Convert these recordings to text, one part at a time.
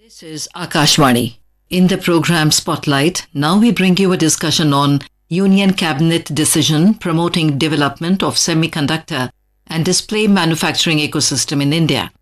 This is Akashvani. In the program Spotlight, now we bring you a discussion on Union Cabinet decision promoting development of semiconductor and display manufacturing ecosystem in India.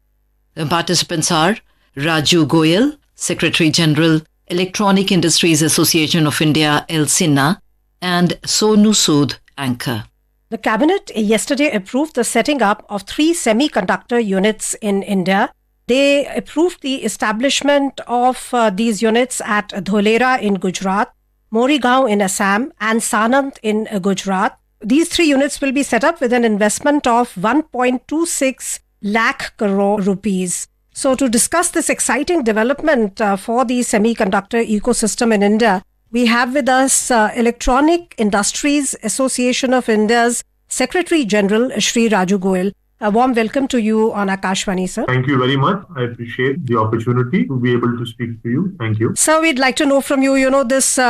The participants are Raju Goyal, Secretary General, Electronic Industries Association of India, ELSINA, and Sonu Sood, anchor. The Cabinet yesterday approved the setting up of 3 semiconductor units in India. They approved the establishment of these units at Dholera in Gujarat, Morigaon in Assam, and Sanand in Gujarat. These 3 units will be set up with an investment of 1.26 lakh crore rupees. So to discuss this exciting development for the semiconductor ecosystem in India, we have with us Electronic Industries Association of India's Secretary General, Shri Raju Goyal. A warm welcome to you on Akashvani, sir. Thank you very much. I appreciate the opportunity to be able to speak to you. Thank you. Sir, we'd like to know from you, this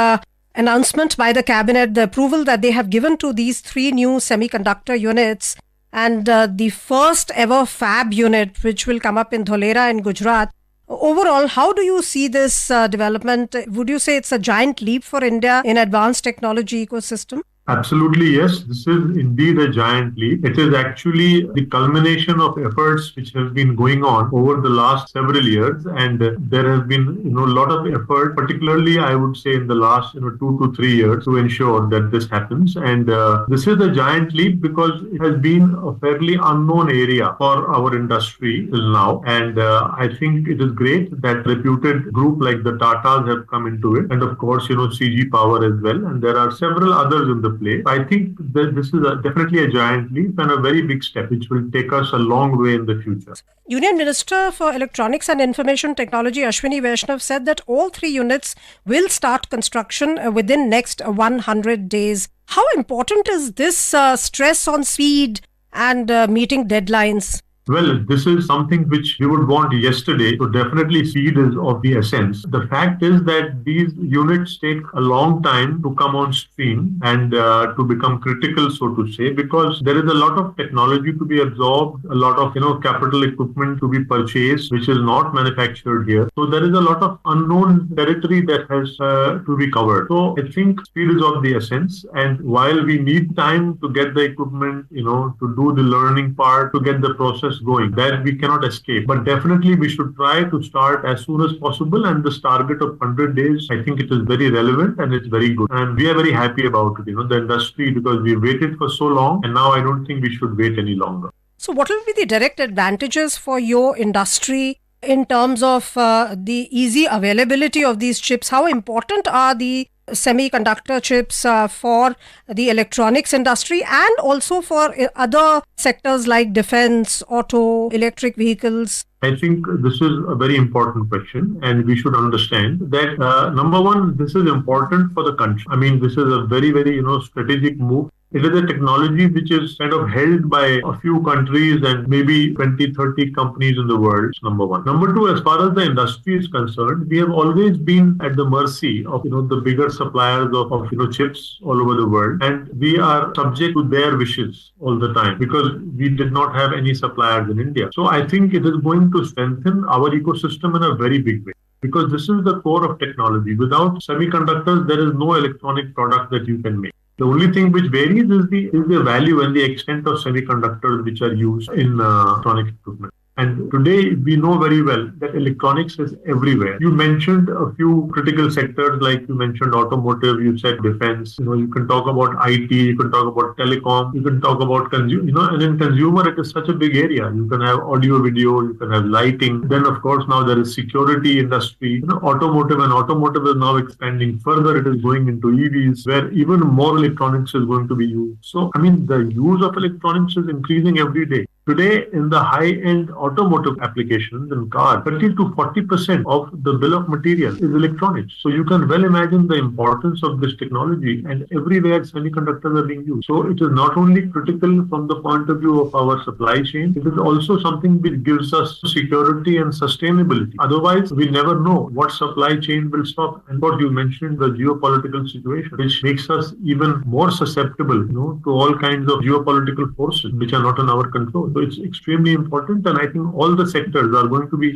announcement by the Cabinet, the approval that they have given to these 3 new semiconductor units and the first ever fab unit which will come up in Dholera in Gujarat. Overall, how do you see this development? Would you say it's a giant leap for India in advanced technology ecosystem? Absolutely, yes. This is indeed a giant leap. It is actually the culmination of efforts which have been going on over the last several years, and there has been, a lot of effort, particularly I would say in the last, 2 to 3 years, to ensure that this happens. And this is a giant leap because it has been a fairly unknown area for our industry till now. And I think it is great that reputed group like the Tatas have come into it, and of course, CG Power as well. And there are several others in the play. I think that this is definitely a giant leap and a very big step which will take us a long way in the future. Union Minister for Electronics and Information Technology Ashwini Vaishnav said that all 3 units will start construction within next 100 days. How important is this stress on speed and meeting deadlines? Well, this is something which we would want yesterday, so definitely speed is of the essence. The fact is that these units take a long time to come on stream and to become critical, so to say, because there is a lot of technology to be absorbed, a lot of, capital equipment to be purchased, which is not manufactured here. So there is a lot of unknown territory that has to be covered. So I think speed is of the essence. And while we need time to get the equipment, to do the learning part, to get the process going, that we cannot escape. But definitely we should try to start as soon as possible, and this target of 100 days, I think it is very relevant and it's very good. And we are very happy about it, the industry, because we waited for so long, and now I don't think we should wait any longer. So what will be the direct advantages for your industry in terms of the easy availability of these chips? How important are the semiconductor chips for the electronics industry and also for other sectors like defense, auto, electric vehicles? I think this is a very important question, and we should understand that number one, this is important for the country. I mean, this is a very, very, strategic move. It is a technology which is kind of held by a few countries and maybe 20, 30 companies in the world, number one. Number two, as far as the industry is concerned, we have always been at the mercy of, the bigger suppliers of chips all over the world. And we are subject to their wishes all the time because we did not have any suppliers in India. So I think it is going to strengthen our ecosystem in a very big way, because this is the core of technology. Without semiconductors, there is no electronic product that you can make. The only thing which varies is the value and the extent of semiconductors which are used in electronic equipment. And today we know very well that electronics is everywhere. You mentioned a few critical sectors, like you mentioned automotive, you said defense, you can talk about IT, you can talk about telecom, you can talk about consumer, and in consumer it is such a big area. You can have audio, video, you can have lighting. Then of course now there is security industry, automotive, and automotive is now expanding further. It is going into EVs where even more electronics is going to be used. So, the use of electronics is increasing every day. Today, in the high-end automotive applications in cars, 30 to 40% of the bill of material is electronics. So you can well imagine the importance of this technology, and everywhere semiconductors are being used. So it is not only critical from the point of view of our supply chain, it is also something which gives us security and sustainability. Otherwise, we never know what supply chain will stop. And what you mentioned, the geopolitical situation, which makes us even more susceptible, to all kinds of geopolitical forces which are not in our control. So it's extremely important, and I think all the sectors are going to be,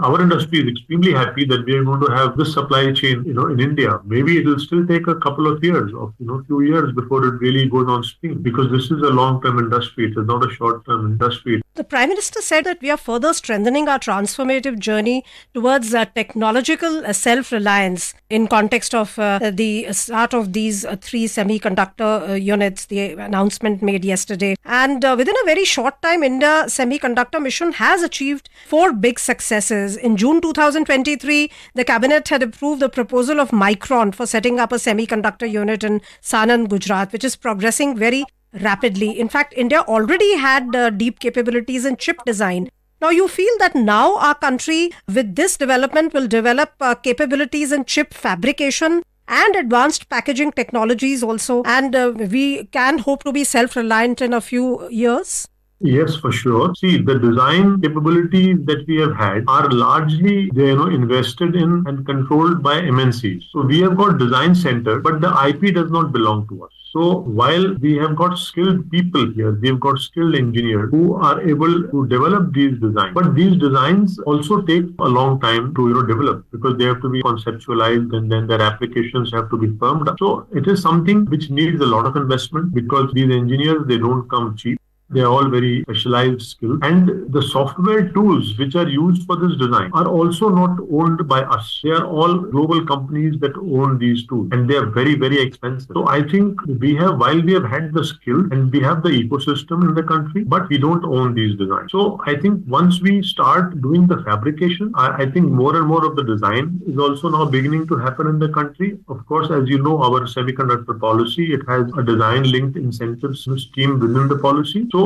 Our industry is extremely happy that we are going to have this supply chain, in India. Maybe it will still take a couple of years, or few years before it really goes on stream, because this is a long-term industry. It is not a short-term industry. The Prime Minister said that we are further strengthening our transformative journey towards technological self-reliance in context of the start of these three semiconductor units, the announcement made yesterday. And within a very short time, India Semiconductor Mission has achieved 4 big successes. In June 2023, the Cabinet had approved the proposal of Micron for setting up a semiconductor unit in Sanand, Gujarat, which is progressing very rapidly. In fact, India already had deep capabilities in chip design. Now, you feel that now our country, with this development, will develop capabilities in chip fabrication and advanced packaging technologies also, and we can hope to be self-reliant in a few years? Yes, for sure. See, the design capabilities that we have had are largely, invested in and controlled by MNCs. So we have got design center, but the IP does not belong to us. So while we have got skilled people here, we've got skilled engineers who are able to develop these designs. But these designs also take a long time to develop, because they have to be conceptualized and then their applications have to be firmed up. So it is something which needs a lot of investment, because these engineers, they don't come cheap. They are all very specialized skills. And the software tools which are used for this design are also not owned by us. They are all global companies that own these tools, and they are very, very expensive. So I think while we have had the skill and we have the ecosystem in the country, but we don't own these designs. So I think once we start doing the fabrication, I think more and more of the design is also now beginning to happen in the country. Of course, as you know, our semiconductor policy, it has a design-linked incentives scheme within the policy. So,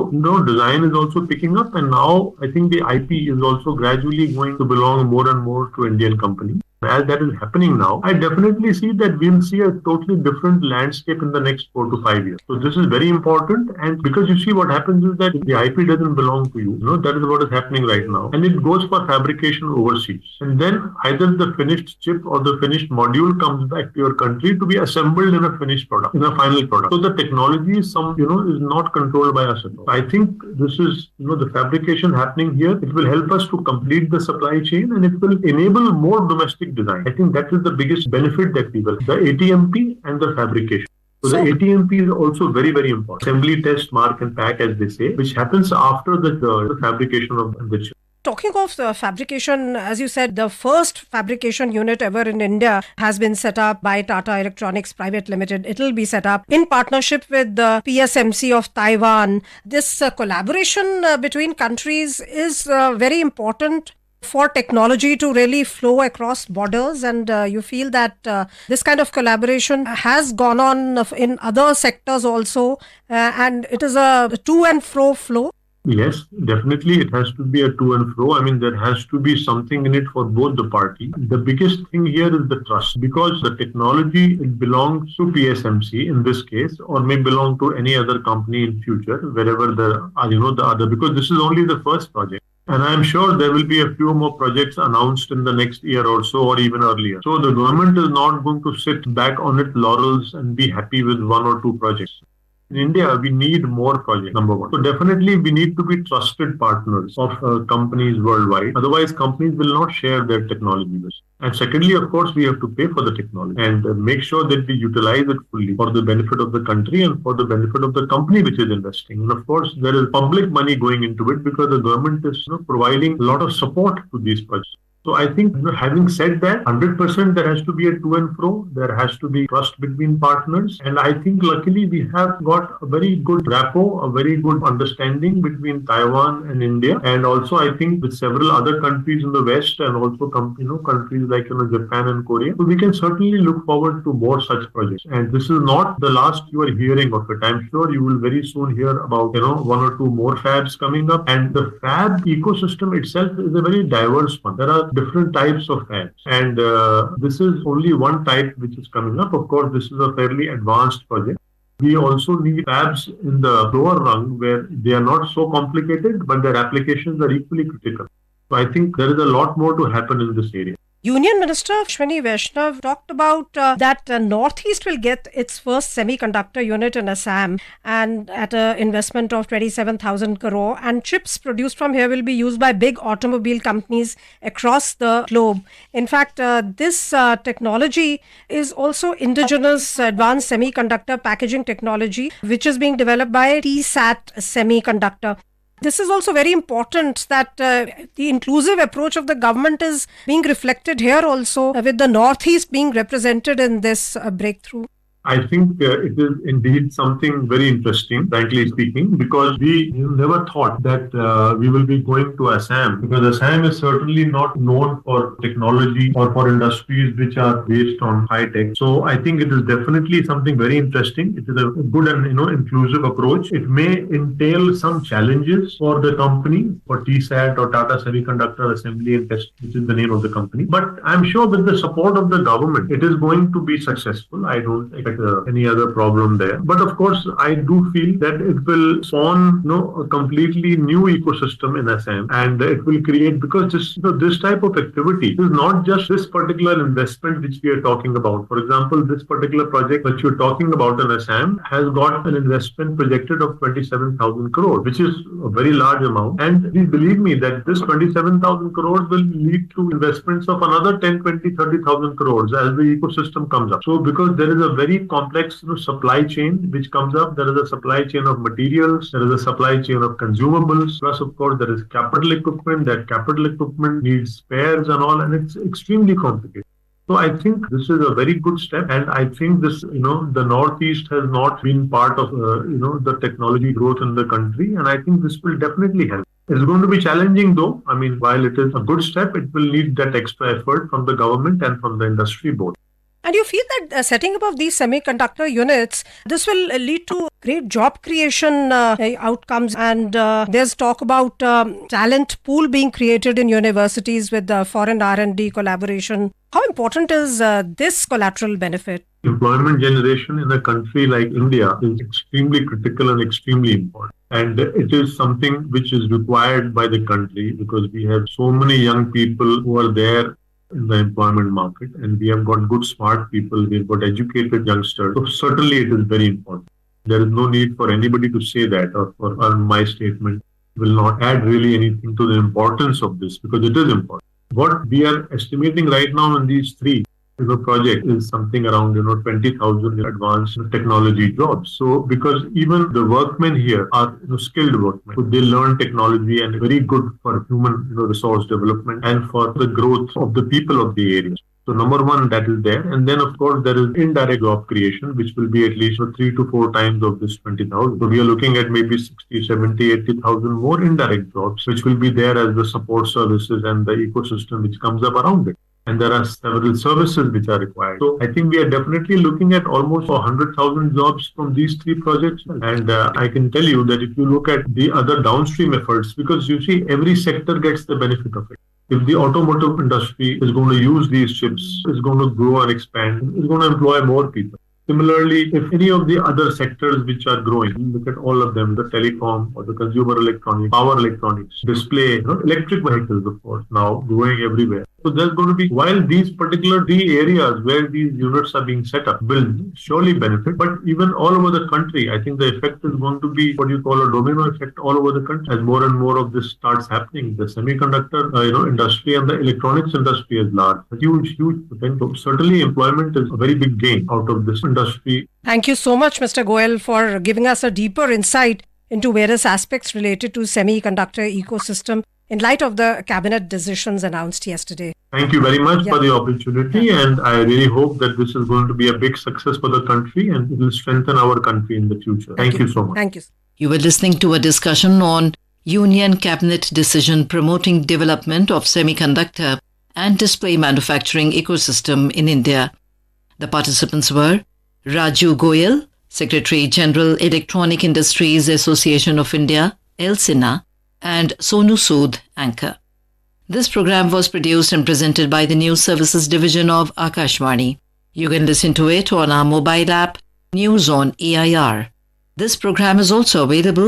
design is also picking up, and now I think the IP is also gradually going to belong more and more to Indian companies. As that is happening now, I definitely see that we'll see a totally different landscape in the next 4 to 5 years. So this is very important, and because you see what happens is that the IP doesn't belong to you. That is what is happening right now, and it goes for fabrication overseas, and then either the finished chip or the finished module comes back to your country to be assembled in a finished product, in a final product. So the technology is not controlled by us at all. I think this is the fabrication happening here. It will help us to complete the supply chain, and it will enable more domestic design. I think that is the biggest benefit that we will. The ATMP and the fabrication. So the ATMP is also very, very important. Assembly, test, mark and pack, as they say, which happens after the fabrication of the chip. Talking of the fabrication, as you said, the first fabrication unit ever in India has been set up by Tata Electronics Private Limited. It will be set up in partnership with the PSMC of Taiwan. This collaboration between countries is very important for technology to really flow across borders, and you feel that this kind of collaboration has gone on in other sectors also, and it is a to and fro flow. Yes, definitely it has to be a to and fro. I mean, there has to be something in it for both the parties. The biggest thing here is the trust, because the technology, it belongs to PSMC in this case, or may belong to any other company in future, wherever the other, because this is only the first project. And I'm sure there will be a few more projects announced in the next year or so, or even earlier. So the government is not going to sit back on its laurels and be happy with 1 or 2 projects. In India, we need more projects, number one. So definitely we need to be trusted partners of companies worldwide. Otherwise, companies will not share their technology with us. And secondly, of course, we have to pay for the technology and make sure that we utilize it fully for the benefit of the country and for the benefit of the company which is investing. And of course, there is public money going into it, because the government is providing a lot of support to these projects. So I think, having said that, 100% there has to be a to and fro. There has to be trust between partners. And I think luckily we have got a very good rapport, a very good understanding between Taiwan and India. And also I think with several other countries in the West, and also countries like Japan and Korea. So we can certainly look forward to more such projects. And this is not the last you are hearing of it. I'm sure you will very soon hear about 1 or 2 more fabs coming up. And the fab ecosystem itself is a very diverse one. There are different types of fabs, and this is only one type which is coming up. Of course, this is a fairly advanced project. We also need fabs in the lower rung where they are not so complicated, but their applications are equally critical. So I think there is a lot more to happen in this area. Union Minister Ashwini Vaishnav talked about that Northeast will get its first semiconductor unit in Assam and at an investment of 27,000 crore, and chips produced from here will be used by big automobile companies across the globe. In fact, this technology is also indigenous advanced semiconductor packaging technology which is being developed by TSAT Semiconductor. This is also very important that the inclusive approach of the government is being reflected here also, with the Northeast being represented in this breakthrough. I think it is indeed something very interesting, frankly speaking, because we never thought that we will be going to Assam, because Assam is certainly not known for technology or for industries which are based on high tech. So I think it is definitely something very interesting. It is a good and inclusive approach. It may entail some challenges for the company, for TSAT or Tata Semiconductor Assembly and Test, which is the name of the company. But I'm sure with the support of the government, it is going to be successful. I don't expect any other problem there. But of course, I do feel that it will spawn a completely new ecosystem in Assam, and it will create, because this type of activity is not just this particular investment which we are talking about. For example, this particular project that you're talking about in Assam has got an investment projected of 27,000 crore, which is a very large amount. And please believe me that this 27,000 crores will lead to investments of another 10, 20, 30,000 crores as the ecosystem comes up. So because there is a very complex supply chain which comes up, there is a supply chain of materials, there is a supply chain of consumables, plus of course there is capital equipment. That capital equipment needs spares and all, and it's extremely complicated. So I think this is a very good step, and I think this, the Northeast has not been part of, the technology growth in the country, and I think this will definitely help. It's going to be challenging though. I mean, while it is a good step, it will need that extra effort from the government and from the industry both. And you feel that setting up of these semiconductor units, this will lead to great job creation outcomes, and there's talk about talent pool being created in universities with foreign R&D collaboration. How important is this collateral benefit? Employment generation in a country like India is extremely critical and extremely important. And it is something which is required by the country, because we have so many young people who are there in the employment market, and we have got good smart people, we've got educated youngsters. So certainly it is very important. There is no need for anybody to say that, or my statement will not add really anything to the importance of this, because it is important. What we are estimating right now in these three project is something around 20,000 advanced technology jobs. So because even the workmen here are skilled workmen, so they learn technology and very good for human resource development and for the growth of the people of the area. So number one, that is there. And then of course there is indirect job creation, which will be at least 3 to 4 times of this 20,000. So we are looking at maybe 60, 70, 80,000 more indirect jobs, which will be there as the support services and the ecosystem which comes up around it. And there are several services which are required. So I think we are definitely looking at almost 100,000 jobs from these three projects. And I can tell you that if you look at the other downstream efforts, because you see every sector gets the benefit of it. If the automotive industry is going to use these chips, is going to grow and expand, is going to employ more people. Similarly, if any of the other sectors which are growing, look at all of them, the telecom or the consumer electronics, power electronics, display, electric vehicles, of course, now growing everywhere. So there's going to be, while these particular three areas where these units are being set up will surely benefit, but even all over the country, I think the effect is going to be what you call a domino effect all over the country. As more and more of this starts happening, the semiconductor industry and the electronics industry is large, huge potential. Certainly employment is a very big gain out of this industry. Thank you so much, Mr. Goel, for giving us a deeper insight into various aspects related to semiconductor ecosystem in light of the cabinet decisions announced yesterday. Thank you very much for the opportunity, and I really hope that this is going to be a big success for the country and it will strengthen our country in the future. Thank you so much. Thank you. You were listening to a discussion on Union Cabinet decision promoting development of semiconductor and display manufacturing ecosystem in India. The participants were Raju Goyal, Secretary General Electronic Industries Association of India, ELSINA, and Sonu Sood, anchor. This program was produced and presented by the News Services Division of Akashvani. You can listen to it on our mobile app, News on AIR. This program is also available